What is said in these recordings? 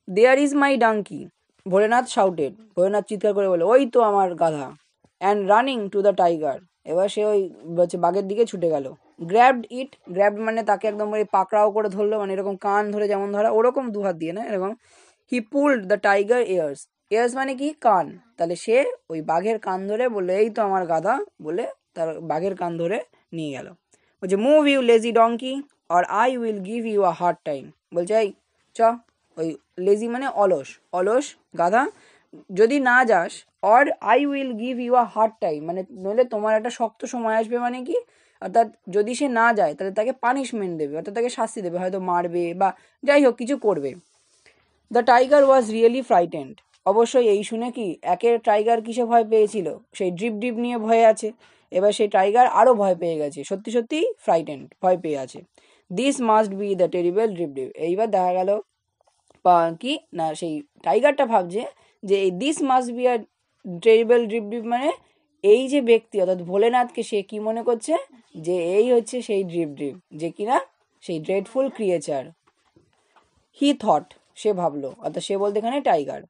There is my donkey, Bholenath shouted, Bholenath চিৎকার করে বলে ওই তো আমার গাধা। And running to the tiger, এবার সে ওই বাঘের দিকে ছুটে গেল। গ্র্যাবড ইট, গ্র্যাবড মানে তাকে একদম ওই পাকড়াও করে ধরলো, মানে এরকম কান ধরে যেমন ধরা ওরকম দু হাত দিয়ে না এরকম। He pulled the tiger ears, ears মানে কি কান, তাহলে সে ওই বাঘের কান ধরে বললো এই তো আমার গাধা, বলে তার বাঘের কান ধরে নিয়ে গেল। বলছে move you lazy donkey or I will give you a hard time, বলছে এই চ, ওই লেজি মানে অলস, অলস গাধা, যদি না যাস, or I will give you a hard time মানে নইলে তোমার একটা শক্ত সময় আসবে, মানে কি অর্থাৎ যদি সে না যায় তাহলে তাকে পানিশমেন্ট দেবে, অর্থাৎ তাকে শাস্তি দেবে, হয়তো মারবে বা যাই হোক কিছু করবে। The tiger was really frightened, অবশ্যই এই শুনে কি একের টাইগার কিসে ভয় পেয়েছিল, সেই ড্রিপ ড্রিপ নিয়ে ভয়ে আছে, এবার সেই টাইগার আরও ভয় পেয়ে গেছে, সত্যি সত্যি ফ্রাইটেন্ড, ভয় পেয়ে আছে। This must be the terrible drip drip, এইবার দেখা গেল কি না সেই টাইগারটা ভাবছে যে এই this must be a terrible drip drip মানে এই যে ব্যক্তি অর্থাৎ ভোলেনাথকে সে কি মনে করছে যে এই হচ্ছে সেই ড্রিপ ড্রিপ, যে কিনা সেই ড্রেডফুল ক্রিয়েচার। হি থট, সে ভাবলো, অর্থাৎ সে বলতে এখানে tiger.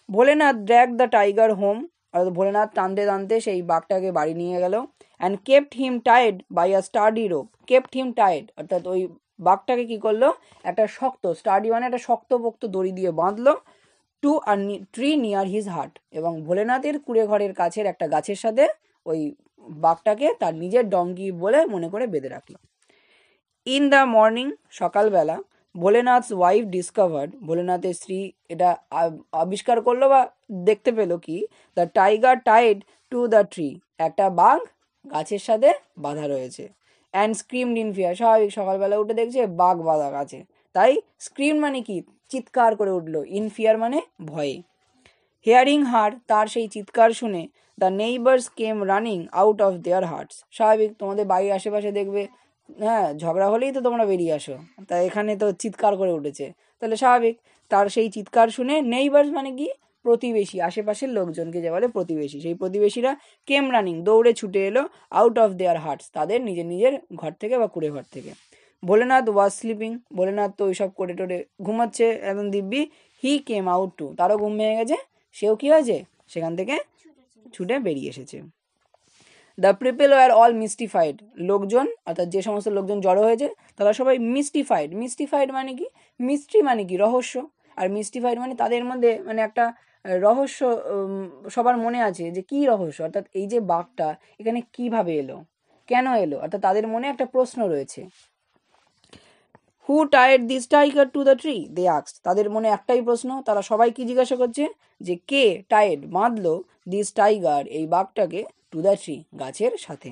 Bholenath drag the tiger home, অর্থাৎ ভোলেনাথ টানতে টানতে সেই বাঘটাকে বাড়ি নিয়ে গেল। And kept him tied by a sturdy rope, kept him tied অর্থাৎ ওই বাঘটাকে কি করলো একটা শক্ত, স্টাডি মানে একটা শক্তপোক্ত দড়ি দিয়ে বাঁধলো, to a tree near his hut, এবং ভোলেনাথের কুড়ে ঘরের কাছের একটা গাছের সাথে ওই বাঘটাকে তার নিজের ডঙ্কি বলে মনে করে বেঁধে রাখলো। ইন দ্য মর্নিং, সকালবেলা, ভোলেনাথস ওয়াইফ ডিসকভার্ড, ভোলেনাথের স্ত্রী এটা আবিষ্কার করলো বা দেখতে পেলো কি, the tiger tied to the tree, একটা বাঘ গাছের সাথে বাঁধা রয়েছে। অ্যান্ড স্ক্রিমড ইন ফিয়ার, স্বাভাবিক সকালবেলা উঠে দেখছে বাঘ বাঁধা গাছে, তাই স্ক্রিম মানে কি চিৎকার করে উঠলো, ইন ফিয়ার মানে ভয়ে। হেয়ারিং হার, তার সেই চিৎকার শুনে, the neighbours came running out of their hearts, স্বাভাবিক তোমাদের বাড়ির আশেপাশে দেখবে হ্যাঁ ঝগড়া হলেই তো তোমরা বেরিয়ে আসো, তা এখানে তো চিৎকার করে উঠেছে, তাহলে স্বাভাবিক তার সেই চিৎকার শুনে নেইবার্স মানে কি প্রতিবেশী, আশেপাশের লোকজনকে যে বলে প্রতিবেশী, সেই প্রতিবেশীরা কেম রানিং দৌড়ে ছুটে এলো, আউট অফ দেয়ার হার্টস তাদের নিজের নিজের ঘর থেকে বা কুড়ে ঘর থেকে। ভোলেনাথ ওয়াজ স্লিপিং, ভোলেনাথ তো ওইসব করে টোরে ঘুমাচ্ছে একদম দিব্যি। হি কেম আউট টু, তারও ঘুম ভেঙে গেছে, সেও কি হয়েছে সেখান থেকে ছুটে বেরিয়ে এসেছে। The people were all mystified, লোকজন অর্থাৎ যে সমস্ত লোকজন জড়ো হয়েছে তারা সবাই মিস্টিফাইড, মিস্টিফাইড মানে কি মিস্ট্রি মানে কি রহস্য, আর মিস্টিফাইড মানে তাদের মধ্যে মানে একটা রহস্য সবার মনে আছে যে কি রহস্য, অর্থাৎ এই যে বাঘটা এখানে কিভাবে এলো, কেন এলো, অর্থাৎ তাদের মনে একটা প্রশ্ন রয়েছে। Who tied this tiger to the tree, they asked, তাদের মনে একটাই প্রশ্ন, তারা সবাই কি জিজ্ঞাসা করছে যে কে টাইড বাঁধলো দিস টাইগার এই বাঘটাকে টু দ্য ট্রি গাছের সাথে।